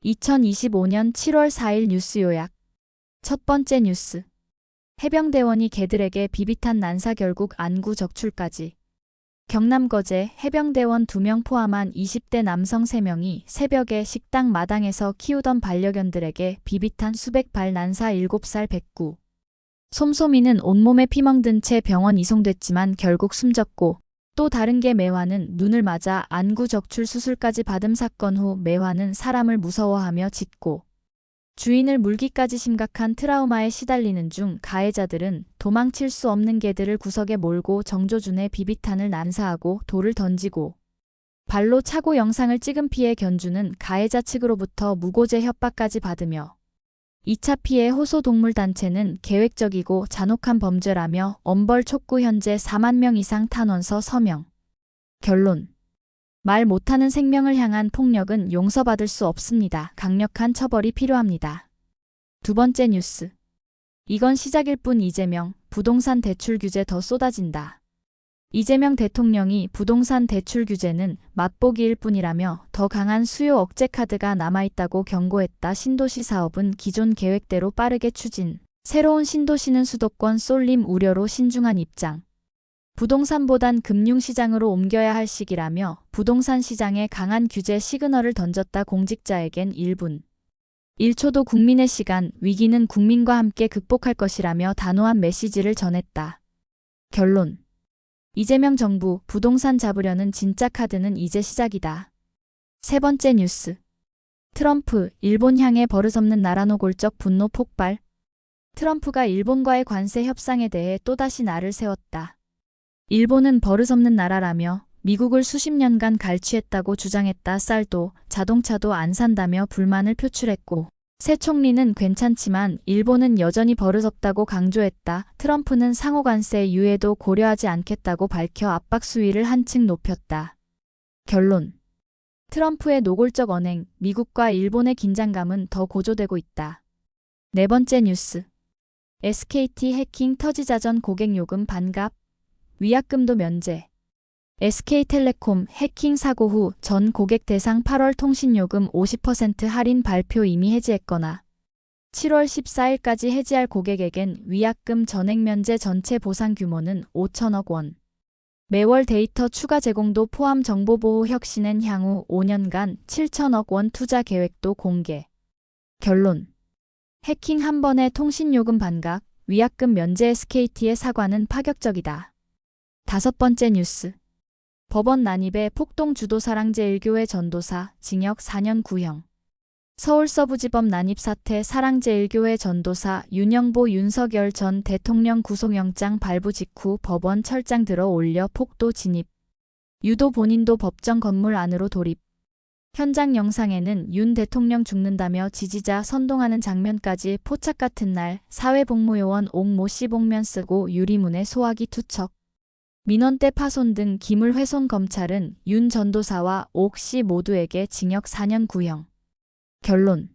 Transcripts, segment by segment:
2025년 7월 4일 뉴스 요약. 첫 번째 뉴스. 해병대원이 개들에게 비비탄 난사 결국 안구 적출까지. 경남 거제 해병대원 2명 포함한 20대 남성 3명이 새벽에 식당 마당에서 키우던 반려견들에게 비비탄 수백 발 난사 7살 백구. 솜솜이는 온몸에 피멍든 채 병원 이송됐지만 결국 숨졌고, 또 다른 개 매화는 눈을 맞아 안구 적출 수술까지 받은 사건 후 매화는 사람을 무서워하며 짖고 주인을 물기까지 심각한 트라우마에 시달리는 중 가해자들은 도망칠 수 없는 개들을 구석에 몰고 정조준에 비비탄을 난사하고 돌을 던지고 발로 차고 영상을 찍은 피해 견주는 가해자 측으로부터 무고죄 협박까지 받으며 2차 피해 호소동물단체는 계획적이고 잔혹한 범죄라며 엄벌 촉구. 현재 4만 명 이상 탄원서 서명. 결론. 말 못하는 생명을 향한 폭력은 용서받을 수 없습니다. 강력한 처벌이 필요합니다. 두 번째 뉴스. 이건 시작일 뿐. 이재명, 부동산 대출 규제 더 쏟아진다. 이재명 대통령이 부동산 대출 규제는 맛보기일 뿐이라며 더 강한 수요 억제 카드가 남아있다고 경고했다. 신도시 사업은 기존 계획대로 빠르게 추진. 새로운 신도시는 수도권 쏠림 우려로 신중한 입장. 부동산보단 금융시장으로 옮겨야 할 시기라며 부동산 시장에 강한 규제 시그널을 던졌다. 공직자에겐 1분 1초도 국민의 시간, 위기는 국민과 함께 극복할 것이라며 단호한 메시지를 전했다. 결론. 이재명 정부 부동산 잡으려는 진짜 카드는 이제 시작이다. 세 번째 뉴스. 트럼프, 일본 향해 버릇없는 나라. 노골적 분노 폭발. 트럼프가 일본과의 관세 협상에 대해 또다시 날을 세웠다. 일본은 버릇없는 나라라며 미국을 수십 년간 갈취했다고 주장했다. 쌀도 자동차도 안 산다며 불만을 표출했고, 새 총리는 괜찮지만 일본은 여전히 버릇없다고 강조했다. 트럼프는 상호관세 유예도 고려하지 않겠다고 밝혀 압박 수위를 한층 높였다. 결론. 트럼프의 노골적 언행, 미국과 일본의 긴장감은 더 고조되고 있다. 네 번째 뉴스. SKT 해킹 터지자전 고객 요금 반납, 위약금도 면제. SK텔레콤 해킹 사고 후 전 고객 대상 8월 통신요금 50% 할인 발표 이미 해지했거나 7월 14일까지 해지할 고객에겐 위약금 전액 면제. 전체 보상 규모는 5천억 원. 매월 데이터 추가 제공도 포함. 정보보호 혁신엔 향후 5년간 7천억 원 투자 계획도 공개. 결론. 해킹 한 번에 통신요금 반납, 위약금 면제. SKT의 사과는 파격적이다. 다섯 번째 뉴스. 법원 난입에 폭동 주도 사랑제일교회 전도사 징역 4년 구형. 서울서부지법 난입 사태. 사랑제일교회 전도사 윤영보 윤석열 전 대통령 구속영장 발부 직후 법원 철장 들어 올려 폭도 진입. 유도 본인도 법정 건물 안으로 돌입. 현장 영상에는 윤 대통령 죽는다며 지지자 선동하는 장면까지. 포착. 같은 날 사회복무요원 옥모 씨 복면 쓰고 유리문에 소화기 투척. 민원대 파손 등 기물 훼손. 검찰은 윤 전도사와 옥 씨 모두에게 징역 4년 구형. 결론.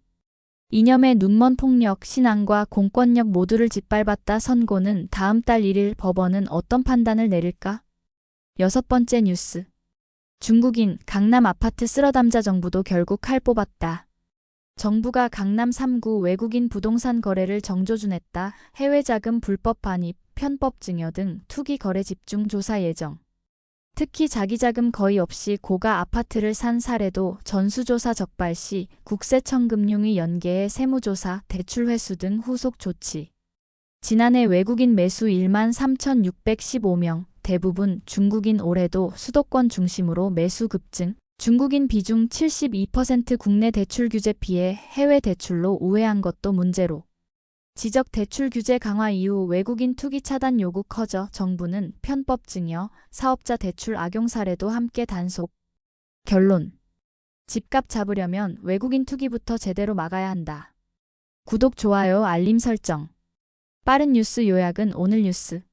이념의 눈먼 폭력, 신앙과 공권력 모두를 짓밟았다. 선고는 다음 달 1일. 법원은 어떤 판단을 내릴까? 여섯 번째 뉴스. 중국인 강남 아파트 쓸어담자. 정부도 결국 칼 뽑았다. 정부가 강남 3구 외국인 부동산 거래를 정조준했다. 해외 자금 불법 반입, 편법 증여 등 투기 거래 집중 조사 예정. 특히 자기자금 거의 없이 고가 아파트를 산 사례도 전수조사 적발 시 국세청금융위 연계해 세무조사, 대출 회수 등 후속 조치. 지난해 외국인 매수 1만 3,615명, 대부분 중국인. 올해도 수도권 중심으로 매수 급증. 중국인 비중 72%. 국내 대출 규제 피해 해외 대출로 우회한 것도 문제로. 지적. 대출 규제 강화 이후 외국인 투기 차단 요구 커져 정부는 편법 증여, 사업자 대출 악용 사례도 함께 단속. 결론. 집값 잡으려면 외국인 투기부터 제대로 막아야 한다. 구독, 좋아요, 알림 설정. 빠른 뉴스 요약은 오늘 뉴스.